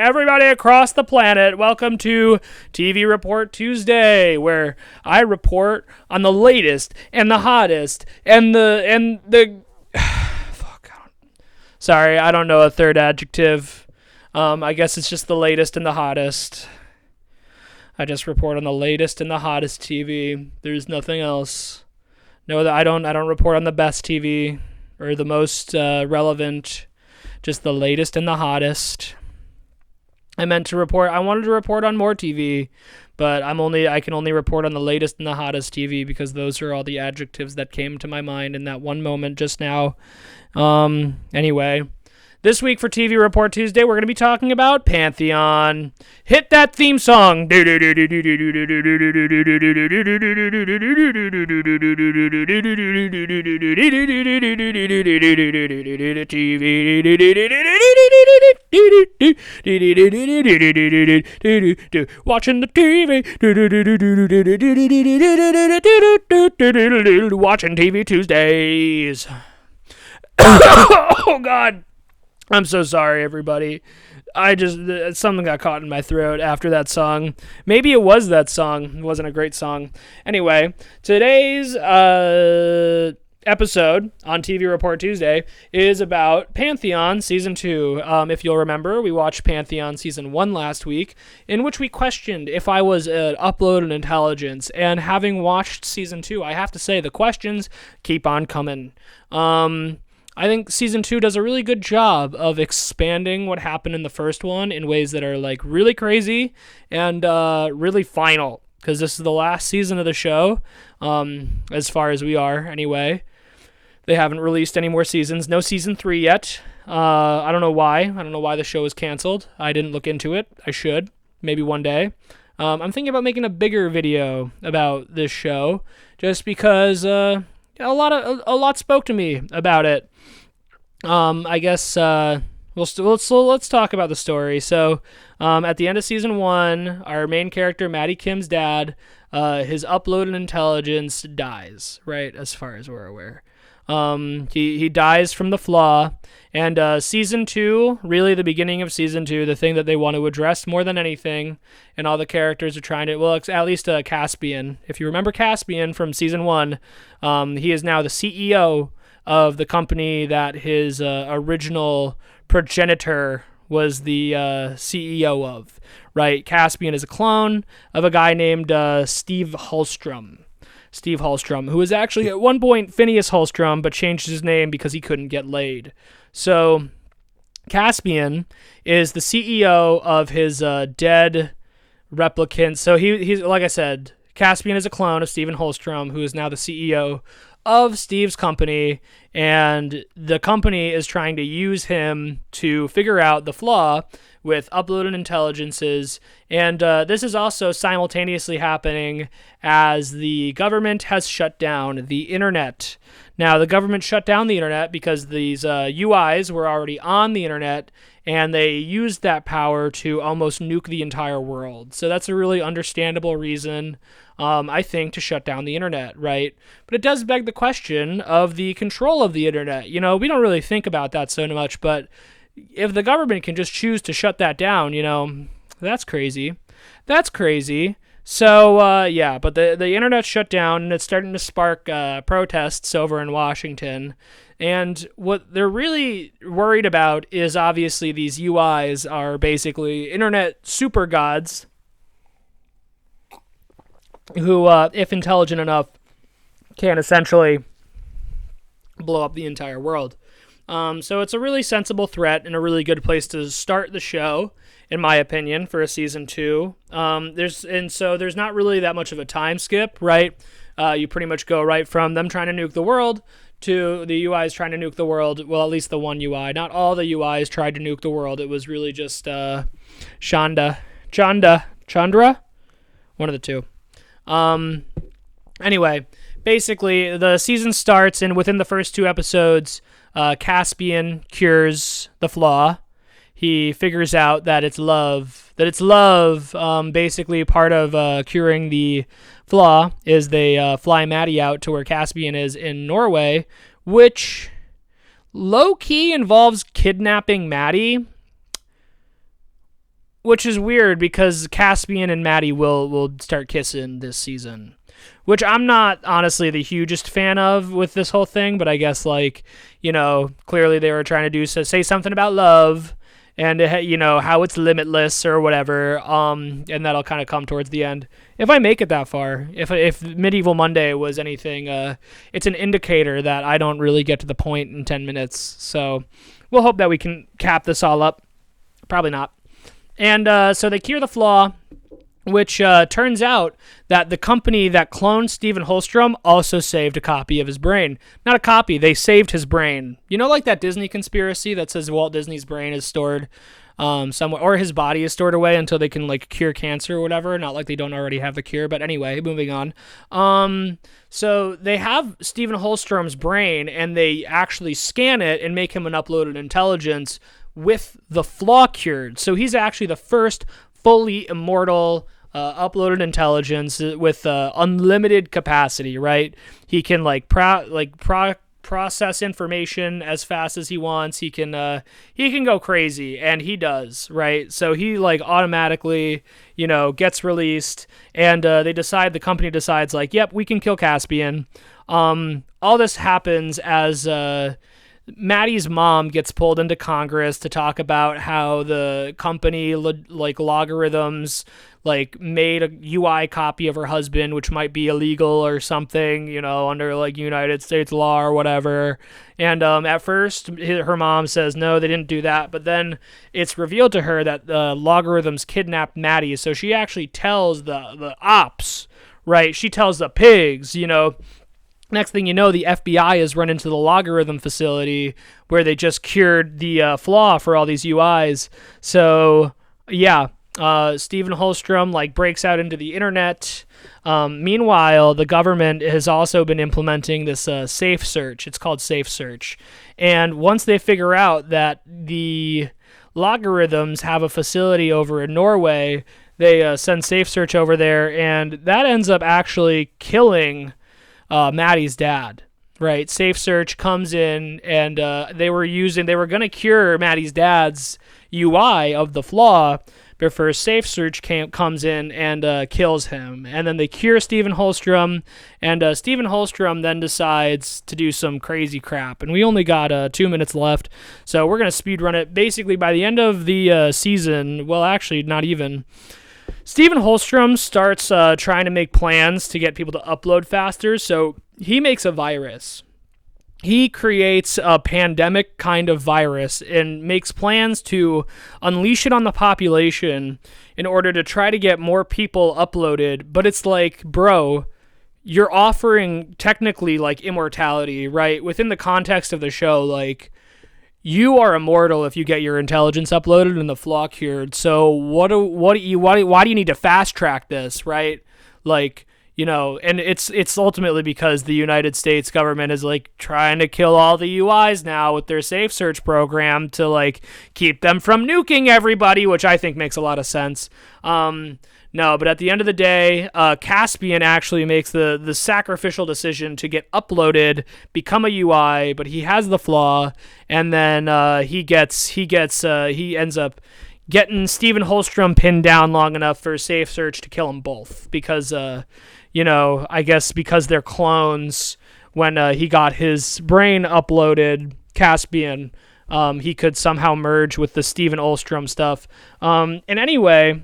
Everybody across the planet, welcome to TV Report Tuesday, where I report on the latest and the hottest and the fuck. Sorry, I don't know a third adjective. I guess it's just the latest and the hottest. I just report on the latest and the hottest TV. There's nothing else. No, I don't report on the best TV or the most relevant. Just the latest and the hottest. I wanted to report on more TV, but I can only report on the latest and the hottest TV because those are all the adjectives that came to my mind in that one moment just now. Anyway, this week for TV Report Tuesday, we're going to be talking about Pantheon. Hit that theme song. Watching the TV. Watching TV Tuesdays. Oh, God. I'm so sorry, everybody. Something got caught in my throat after that song. Maybe it was that song. It wasn't a great song. Anyway, today's episode on TV Report Tuesday is about Pantheon Season 2. If you'll remember, we watched Pantheon Season 1 last week, in which we questioned if I was an upload in intelligence. And having watched Season 2, I have to say the questions keep on coming. I think Season 2 does a really good job of expanding what happened in the first one in ways that are like really crazy and really final, because this is the last season of the show, as far as we are anyway. They haven't released any more seasons. No Season 3 yet. I don't know why. I don't know why the show was canceled. I didn't look into it. I should. Maybe one day. I'm thinking about making a bigger video about this show just because a lot spoke to me about it. I guess let's talk about the story. So, at the end of Season 1, our main character, Maddie Kim's dad, his uploaded intelligence dies, right, as far as we're aware. He dies from the flaw, and Season 2, really the beginning of Season 2, the thing that they want to address more than anything, and all the characters are trying to, well, at least Caspian. If you remember Caspian from Season 1, he is now the CEO of the company that his original progenitor was the CEO of, right? Caspian is a clone of a guy named Steve Hallstrom, who was actually at one point Phineas Hallstrom, but changed his name because he couldn't get laid. So Caspian is the CEO of his dead replicant. So he's, like I said, Caspian is a clone of Stephen Hallstrom, who is now the CEO of Steve's company, and the company is trying to use him to figure out the flaw with uploaded intelligences, and this is also simultaneously happening as the government has shut down the internet. Now, the government shut down the internet because these UIs were already on the internet, and they used that power to almost nuke the entire world. So that's a really understandable reason, I think, to shut down the internet, right? But it does beg the question of the control of the internet. You know, we don't really think about that so much, but if the government can just choose to shut that down, you know, that's crazy. That's crazy. So, yeah, but the internet shut down, and it's starting to spark protests over in Washington. And what they're really worried about is obviously these UIs are basically internet super gods who, if intelligent enough, can essentially blow up the entire world. So it's a really sensible threat and a really good place to start the show, in my opinion, for a Season 2. There's not really that much of a time skip, right? You pretty much go right from them trying to nuke the world to the UIs trying to nuke the world. Well, at least the one UI. Not all the UIs tried to nuke the world. It was really just Chandra? One of the two. Anyway, basically, the season starts, and within the first 2 episodes, Caspian cures the flaw. He figures out that it's love. Basically, part of curing the flaw is they fly Maddie out to where Caspian is in Norway, which low-key involves kidnapping Maddie. which is weird because Caspian and Maddie will start kissing this season, which I'm not honestly the hugest fan of with this whole thing, but I guess, like, you know, clearly they were trying to say something about love and, you know, how it's limitless or whatever, and that'll kind of come towards the end. If I make it that far, if Medieval Monday was anything, it's an indicator that I don't really get to the point in 10 minutes, so we'll hope that we can cap this all up. Probably not. And so they cure the flaw, which turns out that the company that cloned Stephen Holstrom also saved a copy of his brain. Not a copy, they saved his brain. You know, like that Disney conspiracy that says Walt Disney's brain is stored somewhere, or his body is stored away until they can, like, cure cancer or whatever. Not like they don't already have the cure, but anyway, moving on. So they have Stephen Holstrom's brain, and they actually scan it and make him an uploaded intelligence with the flaw cured. So he's actually the first fully immortal uploaded intelligence with unlimited capacity, right? He can process information as fast as he wants. He can go crazy, and he does, right? So he, like, automatically, you know, gets released, and the company decides, like, yep, we can kill Caspian. All this happens as Maddie's mom gets pulled into Congress to talk about how the company, like, logarithms, like, made a UI copy of her husband, which might be illegal or something, you know, under, like, United States law or whatever. And at first, her mom says, no, they didn't do that. But then it's revealed to her that the logarithms kidnapped Maddie. So she actually tells the ops, right? She tells the pigs, you know. Next thing you know, the FBI is run into the logarithm facility where they just cured the flaw for all these UIs. So, yeah, Stephen Holstrom, like, breaks out into the internet. Meanwhile, the government has also been implementing this safe search. It's called safe search. And once they figure out that the logarithms have a facility over in Norway, they send safe search over there, and that ends up actually killing Maddie's dad, right? Safe search comes in, and they were going to cure Maddie's dad's UI of the flaw, but first safe search comes in and kills him. And then they cure Stephen Holstrom, and Stephen Holstrom then decides to do some crazy crap. And we only got 2 minutes left, so we're going to speed run it. Basically, by the end of the season, well, actually, not even, Stephen Holstrom starts trying to make plans to get people to upload faster, so he makes a virus. He creates a pandemic kind of virus and makes plans to unleash it on the population in order to try to get more people uploaded. But it's like, bro, you're offering technically, like, immortality, right? Within the context of the show, like, you are immortal if you get your intelligence uploaded and the flaw cured. So why do you need to fast track this, right? Like, you know, and it's ultimately because the United States government is, like, trying to kill all the UIs now with their safe search program to, like, keep them from nuking everybody, which I think makes a lot of sense. No, but at the end of the day, Caspian actually makes the sacrificial decision to get uploaded, become a UI, but he has the flaw, and then he ends up getting Stephen Holstrom pinned down long enough for safe search to kill them both, because you know, I guess because they're clones. When he got his brain uploaded, Caspian, he could somehow merge with the Stephen Holstrom stuff. And anyway,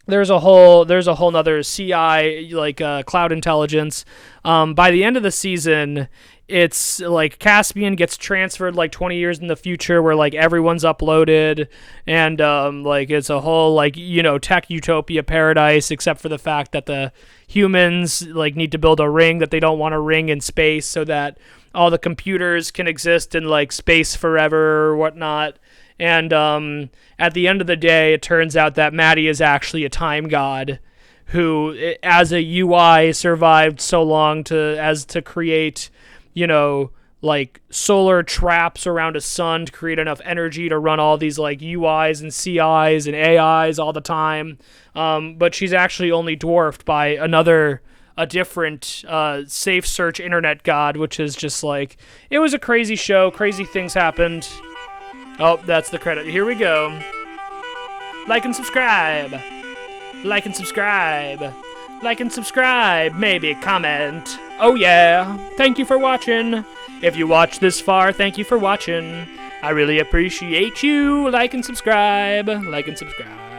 there's a whole nother CI, like, cloud intelligence. By the end of the season, it's like Caspian gets transferred, like, 20 years in the future where, like, everyone's uploaded, and like, it's a whole, like, you know, tech utopia paradise, except for the fact that the humans, like, need to build a ring that they don't want to ring in space so that all the computers can exist in, like, space forever or whatnot. And at the end of the day, it turns out that Maddie is actually a time god who, as a UI, survived so long to create, you know, like, solar traps around a sun to create enough energy to run all these, like, UIs and CIs and AIs all the time. But she's actually only dwarfed by a different safe search internet god, which is just, like, it was a crazy show. Crazy things happened. Oh, that's the credit. Here we go. Like and subscribe. Like and subscribe. Like and subscribe. Maybe comment. Oh yeah. Thank you for watching. If you watched this far, thank you for watching. I really appreciate you. Like and subscribe. Like and subscribe.